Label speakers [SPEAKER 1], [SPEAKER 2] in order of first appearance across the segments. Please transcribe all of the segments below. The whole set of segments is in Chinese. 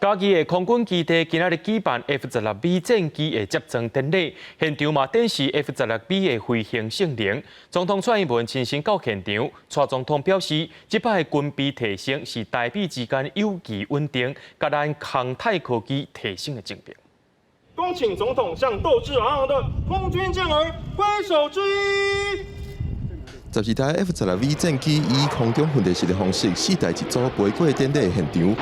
[SPEAKER 1] 嘉义的空军基地今仔日举办 F-16V 战机的接装典礼，现场嘛展示 F-16V 的飞行性能。总统蔡英文亲身到现场，蔡总统表示，这摆的军备提升是台美之间友谊稳定，甲咱航太科技提升的证明。
[SPEAKER 2] 恭请总统向斗志昂扬的空军健儿挥手致意。
[SPEAKER 3] 12台 F-16V 战机以空中分地式的方式4台一组飞过典礼现场。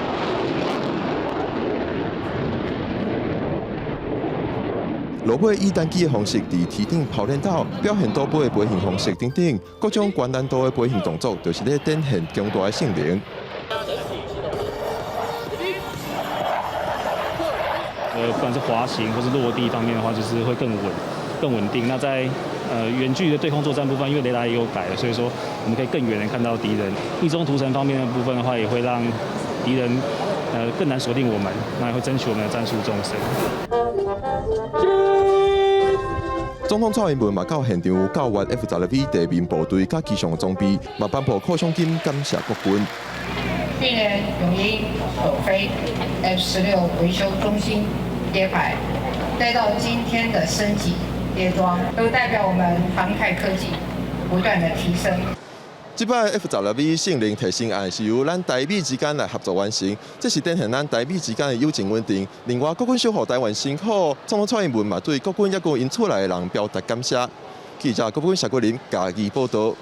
[SPEAKER 3] 落尾以单机的方式伫天顶抛练斗，表现多倍的飞行方式等等，各种高难度的飞行动作，就是咧展现强大的性能。
[SPEAKER 4] 不管是滑行或是落地方面的话，就是会更稳定。那在远距离的对空作战部分，因为雷达也有改了，所以说我们可以更远的看到敌人。逆中图层方面的部分的话，也会让敌人更难锁定我们，那也会争取我们的战术纵深。
[SPEAKER 3] 总统蔡英文嘛到现场教阅 F-16V 地面部队甲机上装备，嘛颁布犒赏金感谢国军。
[SPEAKER 5] 去年永鹰首飞 F-16维修中心揭牌，再到今天的升级叠装，都代表我们航太科技不断的提升。
[SPEAKER 3] 这摆 F-16V 性能提升案是由咱台美之间来合作完成，这是展现咱台美之间的友情稳定。另外，国军守护台湾辛苦，总统蔡英文嘛对国军一个因出来的人表达感谢。记者郭文谢国林嘉义报道。